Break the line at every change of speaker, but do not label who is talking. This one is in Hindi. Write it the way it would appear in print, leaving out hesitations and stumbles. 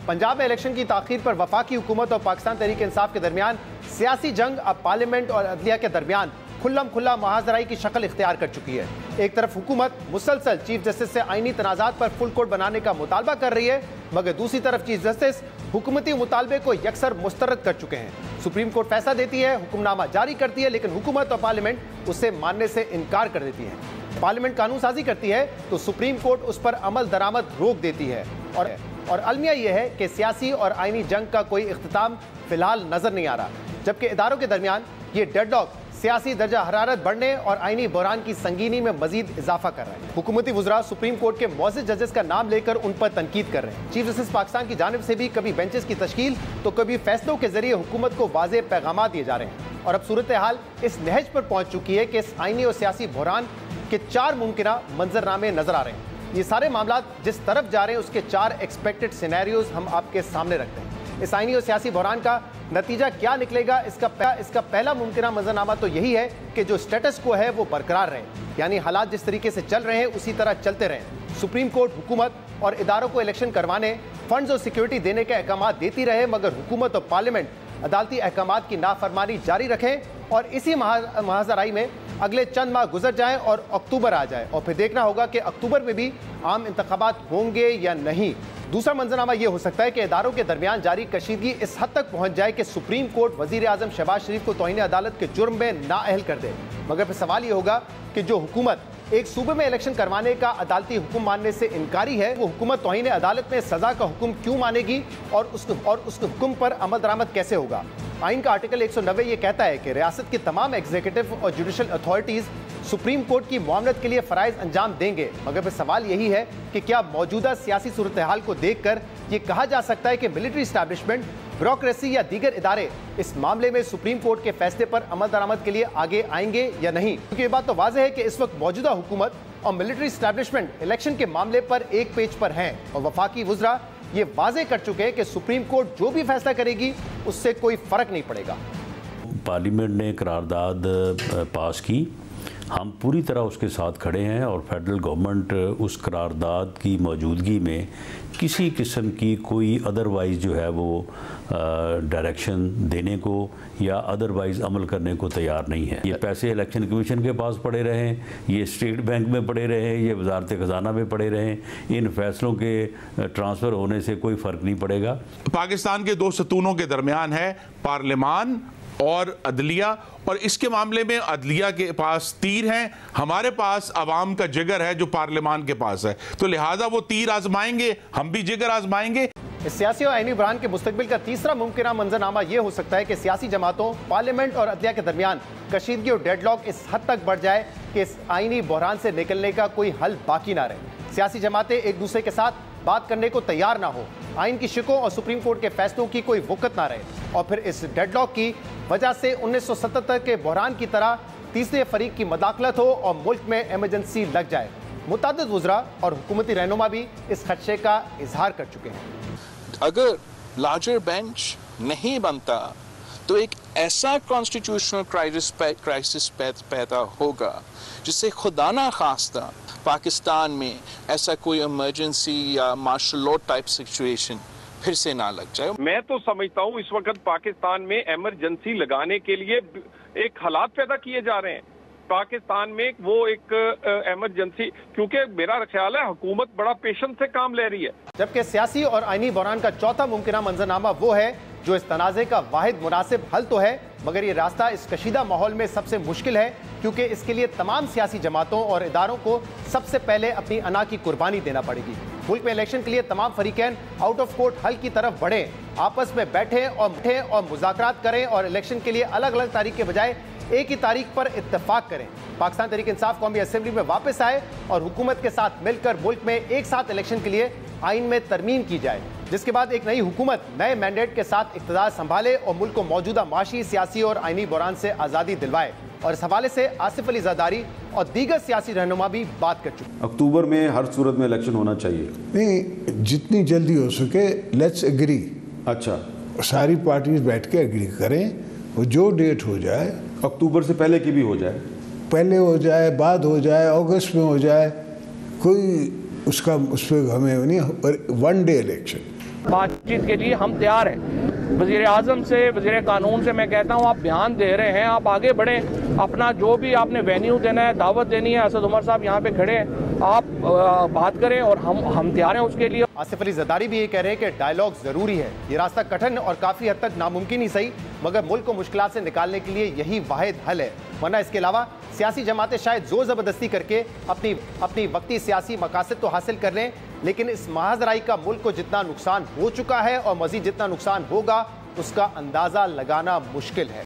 पंजाब में इलेक्शन की ताखीर पर वफाकी हुकूमत और पाकिस्तान तहरीक इंसाफ के दरमियान सियासी जंग अब पार्लियामेंट और अदलिया के दरमियान खुल्लम खुल्ला मुहाजराई की शक्ल इख्तियार कर चुकी है। एक तरफ हुकूमत मुसलसल चीफ जस्टिस से आईनी तनाज़ात पर फुल कोर्ट बनाने का मुतालबा कर रही है, मगर दूसरी तरफ चीफ जस्टिस हुकूमती मुतालबे को यकसर मुस्तरद कर चुके हैं। सुप्रीम कोर्ट फैसला देती है, हुक्मनामा जारी करती है, लेकिन हुकूमत और पार्लियामेंट उसे मानने से इनकार कर देती है। पार्लियामेंट कानून साजी करती है तो सुप्रीम कोर्ट उस पर अमल दरामद रोक देती है। और अलमिया यह है कि सियासी और आईनी जंग का कोई इख्तिताम फिलहाल नजर नहीं आ रहा, जबकि इदारों के दरमियान ये डेडलॉक सियासी दर्जा हरारत बढ़ने और आईनी बहरान की संगीनी में मजीद इजाफा कर रहा है। हुकूमती वुज़रा सुप्रीम कोर्ट के मौज़िज़ जजेस का नाम लेकर उन पर तनकीद कर रहे हैं। चीफ जस्टिस पाकिस्तान की जानिब से भी कभी बेंचेस की तश्कील तो कभी फैसलों के जरिए हुकूमत को वाज़े पैगाम दिए जा रहे हैं। और अब सूरत हाल इस नहज पर पहुंच चुकी है कि इस आईनी और सियासी बहरान के 4 मुमकिना मंजरनामे नजर आ रहे हैं। ये सारे मामला जिस तरफ जा रहे हैं उसके 4 एक्सपेक्टेड सिनेरियोज हम आपके सामने रखते हैं। इस आईनी और सियासी बहरान का नतीजा क्या निकलेगा, इसका पहला मुमकिना मंजरनामा तो यही है कि जो स्टेटस को है वो बरकरार रहे, यानी हालात जिस तरीके से चल रहे हैं उसी तरह चलते रहें। सुप्रीम कोर्ट हुकूमत और इदारों को इलेक्शन करवाने, फंड्स और सिक्योरिटी देने के अहकाम देती रहे, मगर हुकूमत और पार्लियामेंट अदालती अहकाम की नाफरमानी जारी रखें और इसी मुहाजराई में अगले चंद माह गुजर जाएं और अक्टूबर आ जाए और फिर देखना होगा कि अक्टूबर में भी आम इंतखाबात होंगे या नहीं। दूसरा मंजरनामा यह हो सकता है कि इदारों के दरमियान जारी कशीदगी इस हद तक पहुंच जाए कि सुप्रीम कोर्ट वजीर आजम शहबाज शरीफ को तौहीन अदालत के जुर्म में नाअहल कर दे। मगर फिर सवाल यह होगा कि जो हुकूमत एक सूबे में इलेक्शन करवाने का अदालती हुक्म मानने से इनकारी है, वो हुकूमत तौहीन अदालत में सजा का हुक्म क्यों मानेगी और उस हुक्म पर अमल दरामद कैसे होगा। आइन का आर्टिकल 190 ये कहता है कि रियासत की तमाम एग्जीक्यूटिव और जुडिशल अथॉरिटीज सुप्रीम कोर्ट की मामलत के लिए फ़राइज़ अंजाम देंगे। मगर फिर सवाल यही है कि क्या मौजूदा सियासी सूरत हाल को देखकर ये कहा जा सकता है कि मिलिट्री इस्टेब्लिशमेंट, ब्यूरोक्रेसी या दीगर इदारे इस मामले में सुप्रीम कोर्ट के फैसले पर अमल दरामद के लिए आगे आएंगे या नहीं। क्योंकि ये बात तो वाज़ेह है कि इस वक्त मौजूदा हुकूमत और मिलिट्री इस्टेब्लिशमेंट इलेक्शन के मामले पर एक पेज पर हैं और वफाकी वुज़रा ये वाज़ेह कर चुके हैं कि सुप्रीम कोर्ट जो भी फैसला करेगी उससे कोई फ़र्क नहीं पड़ेगा।
पार्लियामेंट ने करारदाद पास की, हम पूरी तरह उसके साथ खड़े हैं और फेडरल गवर्नमेंट उस करारदाद की मौजूदगी में किसी किस्म की कोई अदरवाइज़ जो है वो डायरेक्शन देने को या अदरवाइज़ अमल करने को तैयार नहीं है। ये पैसे इलेक्शन कमीशन के पास पड़े रहें, ये स्टेट बैंक में पड़े रहें, ये वजारत ख़जाना में पड़े रहें, इन फैसलों के ट्रांसफ़र होने से कोई फ़र्क नहीं पड़ेगा।
पाकिस्तान के 2 सतूनों के दरमियान है पार्लियामान और अदलिया, और इसके मामले में अदलिया के पास तीर हैं, हमारे पास अवाम का जिगर है जो पार्लियामान के पास है, तो लिहाजा वो तीर आजमाएंगे, हम भी जिगर आजमाएंगे।
इस सियासी और आईनी बहरान के मुस्तकबिल का तीसरा मुमकिना मंजरनामा यह हो सकता है कि सियासी जमातों, पार्लियामेंट और अदलिया के दरमियान कशीदगी और डेडलॉक इस हद तक बढ़ जाए कि इस आईनी बहरान से निकलने का कोई हल बाकी ना रहे। सियासी जमातें एक दूसरे के साथ बात करने को तैयार ना हो, आइन की शिकों और सुप्रीम कोर्ट के फैसलों की कोई वक़्त ना रहे और फिर इस डेडलॉक की वजह से 1977 के बहरान की तरह तीसरे फरीक की मदाखलत हो और मुल्क में इमरजेंसी लग जाए। मुतअद्दिद वुज़रा और हुकूमती रहनुमा भी इस खदशे का इजहार कर चुके हैं।
अगर लार्जर बेंच नहीं बनता तो एक ऐसा कॉन्स्टिट्यूशनल क्राइसिस पैदा होगा जिससे खुदा ना खास्ता पाकिस्तान में ऐसा कोई इमरजेंसी या मार्शल लॉ टाइप सिचुएशन फिर से ना लग जाए।
मैं तो समझता हूँ इस वक्त पाकिस्तान में इमरजेंसी लगाने के लिए एक हालात पैदा किए जा रहे हैं। पाकिस्तान में वो एक इमरजेंसी, क्योंकि मेरा ख्याल है हुकूमत बड़ा पेशेंस से काम ले रही है।
जबकि सियासी और आईनी बहरान का चौथा मुमकिना मंजरनामा वो है जो इस तनाज़े का वाहिद मुनासिब हल तो है, मगर ये रास्ता इस कशीदा माहौल में सबसे मुश्किल है, क्योंकि इसके लिए तमाम सियासी जमातों और इदारों को सबसे पहले अपनी अना की कुर्बानी देना पड़ेगी। मुल्क में इलेक्शन के लिए तमाम फरीकैन आउट ऑफ कोर्ट हल की तरफ बढ़े, आपस में बैठे और मुज़ाकरात करें और इलेक्शन के लिए अलग अलग तारीख के बजाय एक ही तारीख पर इत्तेफाक करें। पाकिस्तान तहरीक इंसाफ कौमी असेंबली में वापस आए और हुकूमत के साथ मिलकर मुल्क में एक साथ इलेक्शन के लिए आइन में तरमीम की जाए, जिसके बाद एक नई हुकूमत नए मैंडेट के साथ इक़्तिदार संभाले और मुल्क को मौजूदा माशी, सियासी और आइनी बहरान से आज़ादी दिलवाए। और इस हवाले से आसिफ अली ज़रदारी और दीगर सियासी रहनुमा भी बात कर चुके।
अक्टूबर में हर सूरत में इलेक्शन होना चाहिए।
नहीं, जितनी जल्दी हो सके लेट्स एग्री।
अच्छा,
सारी पार्टीज बैठ के एग्री करें, वो जो डेट हो जाए,
अक्टूबर से पहले की भी हो जाए,
पहले हो जाए, बाद हो जाए, अगस्त में हो जाए, कोई उसका उस पर हमें नहीं, पर 1 डे इलेक्शन
बातचीत के लिए हम तैयार हैं। वज़ीर आज़म से, वज़ीर कानून से मैं कहता हूँ, आप बयान दे रहे हैं, आप आगे बढ़ें, अपना जो भी आपने वेन्यू देना है, दावत देनी है, असद उमर साहब यहाँ पे खड़े हैं, आप बात करें और हम तैयार हैं उसके लिए।
आसिफ अली ज़रदारी भी ये कह रहे हैं कि डायलॉग जरूरी है। ये रास्ता कठिन और काफी हद तक नामुमकिन ही सही, मगर मुल्क को मुश्किलात से निकालने के लिए यही वाहिद हल है, वरना इसके अलावा सियासी जमातें शायद जोर जबरदस्ती करके अपनी वक्ती सियासी मकासद तो हासिल कर लें, लेकिन इस महाजराई का मुल्क को जितना नुकसान हो चुका है और मजीद जितना नुकसान होगा उसका अंदाजा लगाना मुश्किल है।